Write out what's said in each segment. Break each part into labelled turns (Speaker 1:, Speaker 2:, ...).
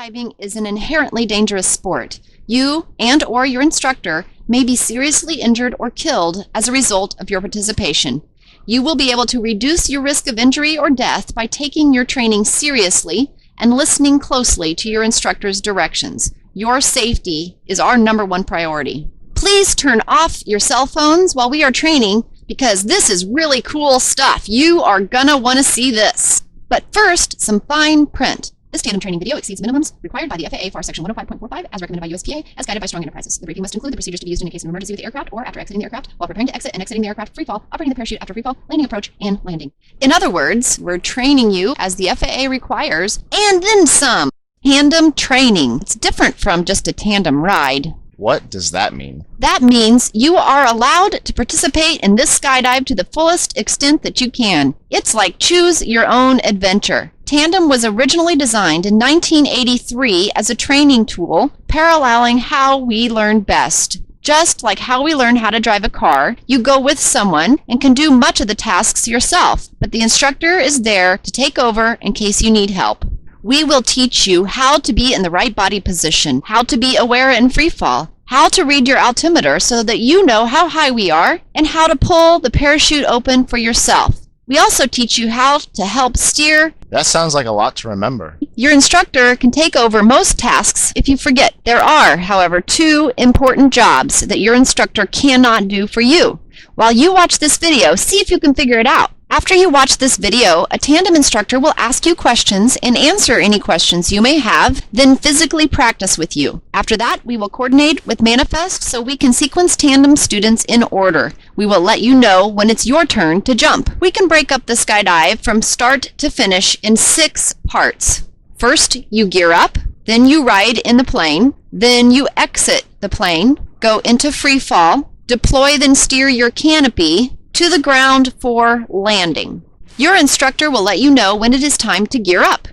Speaker 1: skydiving is an inherently dangerous sport. You and/or your instructor may be seriously injured or killed as a result of your participation. You will be able to reduce your risk of injury or death by taking your training seriously and listening closely to your instructor's directions. Your safety is our #1 priority. Please turn off your cell phones while we are training because this is really cool stuff. You are gonna want to see this. But first, some fine print. This tandem training video exceeds minimums required by the FAA FAR Section 105.45 as recommended by USPA, as guided by Strong Enterprises. The briefing must include the procedures to be used in a case of emergency with the aircraft or after exiting the aircraft, while preparing to exit and exiting the aircraft, free fall, operating the parachute after free fall, landing approach, and landing. In other words, we're training you as the FAA requires, and then some. Tandem training. It's different from just a tandem ride.
Speaker 2: What does that mean?
Speaker 1: That means you are allowed to participate in this skydive to the fullest extent that you can. It's like choose your own adventure. Tandem was originally designed in 1983 as a training tool, paralleling how we learn best. Just like how we learn how to drive a car, you go with someone and can do much of the tasks yourself, but the instructor is there to take over in case you need help. We will teach you how to be in the right body position, how to be aware in free fall, how to read your altimeter so that you know how high we are, and how to pull the parachute open for yourself. We also teach you how to help steer.
Speaker 2: That sounds like a lot to remember.
Speaker 1: Your instructor can take over most tasks if you forget. There are, however, 2 important jobs that your instructor cannot do for you. While you watch this video, see if you can figure it out. After you watch this video, a tandem instructor will ask you questions and answer any questions you may have, then physically practice with you. After that, we will coordinate with Manifest so we can sequence tandem students in order. We will let you know when it's your turn to jump. We can break up the skydive from start to finish in 6 parts. First, you gear up, then you ride in the plane, then you exit the plane, go into free fall, deploy then steer your canopy to the ground for landing. Your instructor will let you know when it is time to gear up.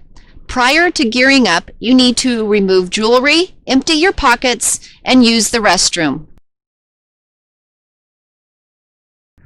Speaker 1: Prior to gearing up, you need to remove jewelry, empty your pockets, and use the restroom.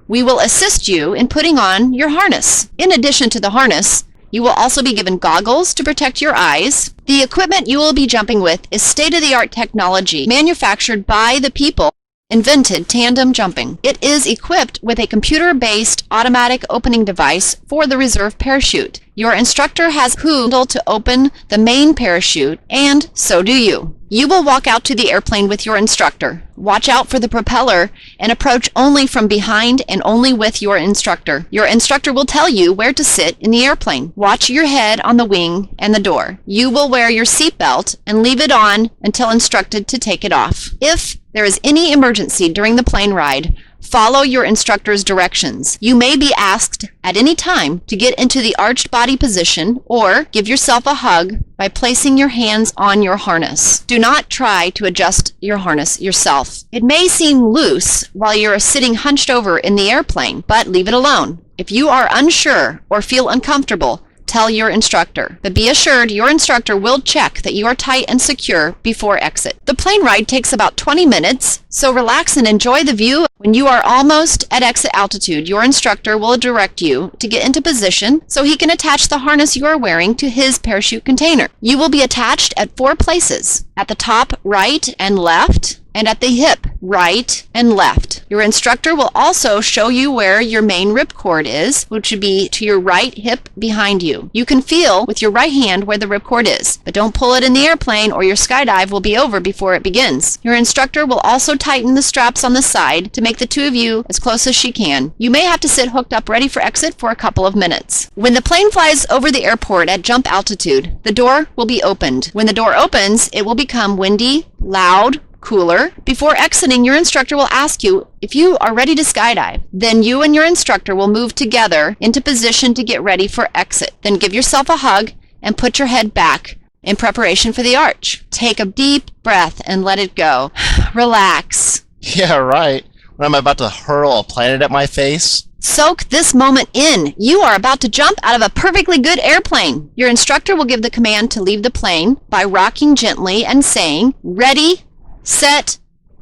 Speaker 1: We will assist you in putting on your harness. In addition to the harness, you will also be given goggles to protect your eyes. The equipment you will be jumping with is state-of-the-art technology manufactured by the people invented tandem jumping. It is equipped with a computer-based automatic opening device for the reserve parachute. Your instructor has a handle to open the main parachute, and so do you. You will walk out to the airplane with your instructor. Watch out for the propeller and approach only from behind and only with your instructor. Your instructor will tell you where to sit in the airplane. Watch your head on the wing and the door. You will wear your seatbelt and leave it on until instructed to take it off. If there is any emergency during the plane ride, follow your instructor's directions. You may be asked at any time to get into the arched body position or give yourself a hug by placing your hands on your harness. Do not try to adjust your harness yourself. It may seem loose while you're sitting hunched over in the airplane, but leave it alone. If you are unsure or feel uncomfortable, tell your instructor. But be assured your instructor will check that you are tight and secure before exit. The plane ride takes about 20 minutes, so relax and enjoy the view. When you are almost at exit altitude, your instructor will direct you to get into position so he can attach the harness you are wearing to his parachute container. You will be attached at 4 places: at the top right and left, and at the hip, right and left. Your instructor will also show you where your main ripcord is, which would be to your right hip behind you. You can feel with your right hand where the ripcord is, but don't pull it in the airplane or your skydive will be over before it begins. Your instructor will also tighten the straps on the side to make the 2 of you as close as she can. You may have to sit hooked up ready for exit for a couple of minutes. When the plane flies over the airport at jump altitude, the door will be opened. When the door opens, it will become windy, loud, cooler. Before exiting, your instructor will ask you if you are ready to skydive. Then you and your instructor will move together into position to get ready for exit. Then give yourself a hug and put your head back in preparation for the arch. Take a deep breath and let it go. Relax.
Speaker 2: Yeah, right. When I'm about to hurl a planet at my face.
Speaker 1: Soak this moment in. You are about to jump out of a perfectly good airplane. Your instructor will give the command to leave the plane by rocking gently and saying, "Ready, set,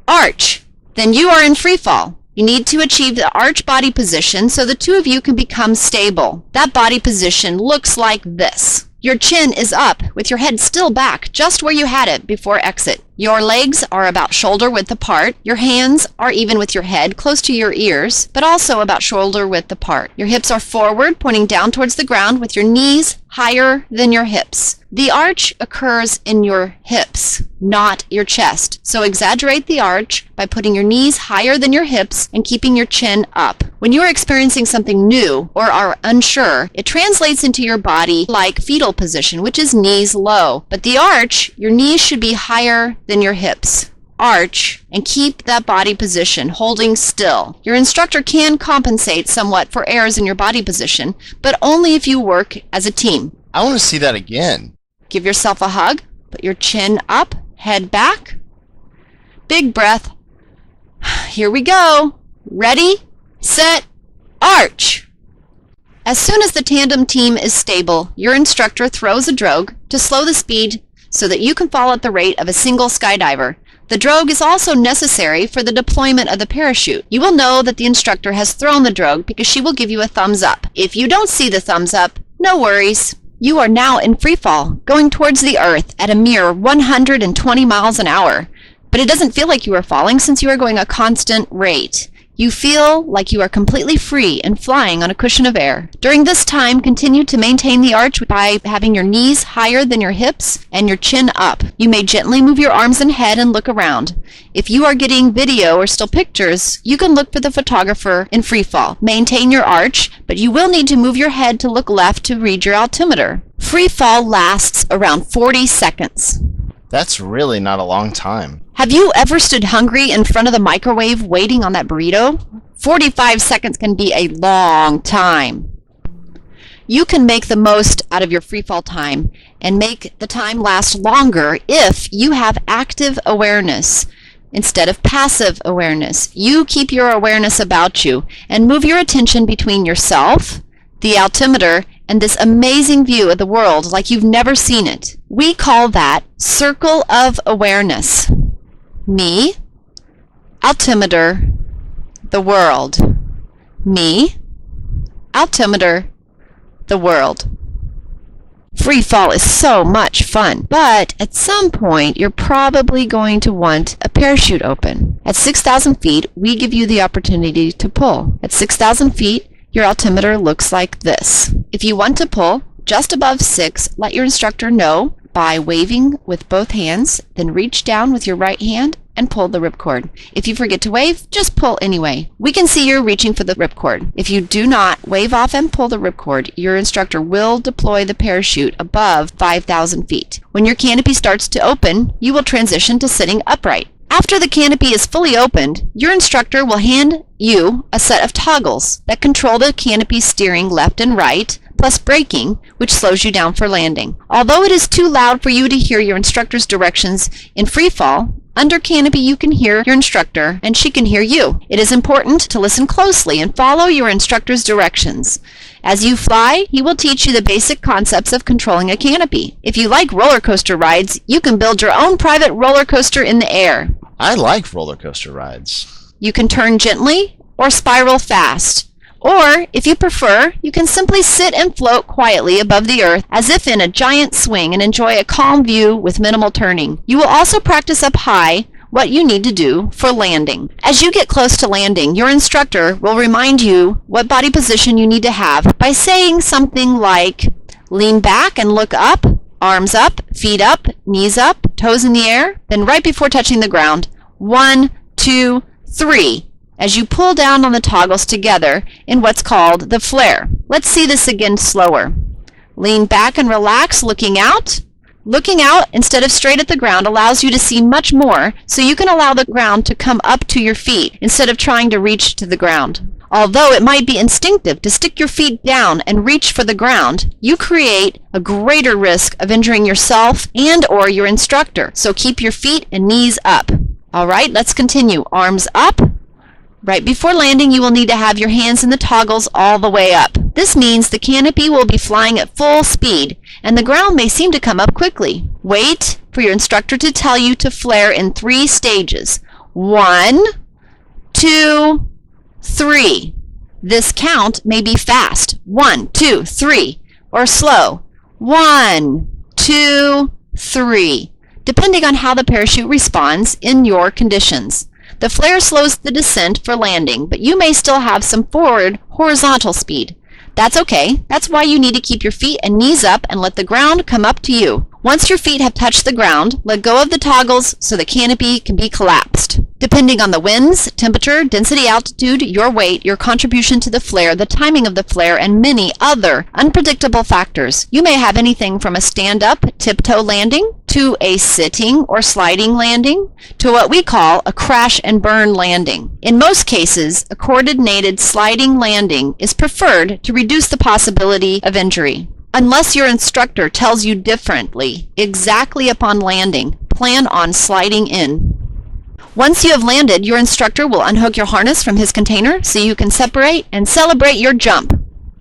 Speaker 1: arch." Then you are in free fall. You need to achieve the arch body position so the 2 of you can become stable. That body position looks like this. Your chin is up, with your head still back, just where you had it before exit. Your legs are about shoulder width apart. Your hands are even with your head, close to your ears, but also about shoulder width apart. Your hips are forward, pointing down towards the ground, with your knees higher than your hips. The arch occurs in your hips, not your chest. So exaggerate the arch by putting your knees higher than your hips and keeping your chin up. When you are experiencing something new or are unsure, it translates into your body like fetal position, which is knees low. But the arch, your knees should be higher than your hips. Arch and keep that body position, holding still. Your instructor can compensate somewhat for errors in your body position, but only if you work as a team.
Speaker 2: I want to see that again.
Speaker 1: Give yourself a hug, put your chin up, head back. Big breath. Here we go. Ready, set, arch. As soon as the tandem team is stable, your instructor throws a drogue to slow the speed so that you can fall at the rate of a single skydiver. The drogue is also necessary for the deployment of the parachute. You will know that the instructor has thrown the drogue because she will give you a thumbs up. If you don't see the thumbs up, no worries. You are now in free fall, going towards the earth at a mere 120 miles an hour. But it doesn't feel like you are falling since you are going a constant rate. You feel like you are completely free and flying on a cushion of air. During this time, continue to maintain the arch by having your knees higher than your hips and your chin up. You may gently move your arms and head and look around. If you are getting video or still pictures, you can look for the photographer in free fall. Maintain your arch, but you will need to move your head to look left to read your altimeter. Free fall lasts around 40 seconds.
Speaker 2: That's really not a long time.
Speaker 1: Have you ever stood hungry in front of the microwave waiting on that burrito? 45 seconds can be a long time. You can make the most out of your free fall time and make the time last longer if you have active awareness instead of passive awareness. You keep your awareness about you and move your attention between yourself, the altimeter, and this amazing view of the world like you've never seen it. We call that circle of awareness. Me, altimeter, the world. Me, altimeter, the world. Free fall is so much fun, but at some point you're probably going to want a parachute open. At 6,000 feet, we give you the opportunity to pull. At 6,000 feet, your altimeter looks like this. If you want to pull just above 6, let your instructor know by waving with both hands, then reach down with your right hand and pull the ripcord. If you forget to wave, just pull anyway. We can see you're reaching for the ripcord. If you do not wave off and pull the ripcord, your instructor will deploy the parachute above 5,000 feet. When your canopy starts to open, you will transition to sitting upright. After the canopy is fully opened, your instructor will hand you a set of toggles that control the canopy steering left and right, plus braking, which slows you down for landing. Although it is too loud for you to hear your instructor's directions in free fall, under canopy you can hear your instructor and she can hear you. It is important to listen closely and follow your instructor's directions. As you fly, he will teach you the basic concepts of controlling a canopy. If you like roller coaster rides, you can build your own private roller coaster in the air.
Speaker 2: I like roller coaster rides.
Speaker 1: You can turn gently or spiral fast. Or, if you prefer, you can simply sit and float quietly above the earth as if in a giant swing and enjoy a calm view with minimal turning. You will also practice up high what you need to do for landing. As you get close to landing, your instructor will remind you what body position you need to have by saying something like, lean back and look up, arms up, feet up, knees up, toes in the air, then right before touching the ground, 1, 2, 3. As you pull down on the toggles together in what's called the flare. Let's see this again slower. Lean back and relax, looking out. Looking out instead of straight at the ground allows you to see much more, so you can allow the ground to come up to your feet instead of trying to reach to the ground. Although it might be instinctive to stick your feet down and reach for the ground, you create a greater risk of injuring yourself and or your instructor, so keep your feet and knees up. All right, let's continue. Arms up. Right before landing, you will need to have your hands in the toggles all the way up. This means the canopy will be flying at full speed, and the ground may seem to come up quickly. Wait for your instructor to tell you to flare in 3 stages. 1, 2, 3. This count may be fast, 1, 2, 3, or slow, 1, 2, 3, depending on how the parachute responds in your conditions. The flare slows the descent for landing, but you may still have some forward horizontal speed. That's okay. That's why you need to keep your feet and knees up and let the ground come up to you. Once your feet have touched the ground, let go of the toggles so the canopy can be collapsed. Depending on the winds, temperature, density, altitude, your weight, your contribution to the flare, the timing of the flare, and many other unpredictable factors, you may have anything from a stand-up, tiptoe landing, to a sitting or sliding landing, to what we call a crash and burn landing. In most cases, a coordinated sliding landing is preferred to reduce the possibility of injury. Unless your instructor tells you differently, exactly upon landing, plan on sliding in. Once you have landed, your instructor will unhook your harness from his container so you can separate and celebrate your jump.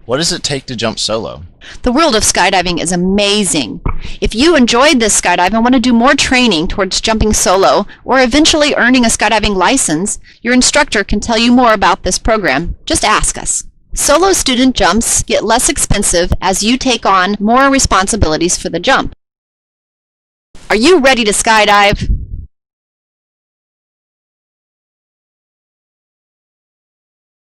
Speaker 2: What does it take to jump solo?
Speaker 1: The world of skydiving is amazing. If you enjoyed this skydive and want to do more training towards jumping solo or eventually earning a skydiving license, your instructor can tell you more about this program. Just ask us. Solo student jumps get less expensive as you take on more responsibilities for the jump. Are you ready to skydive?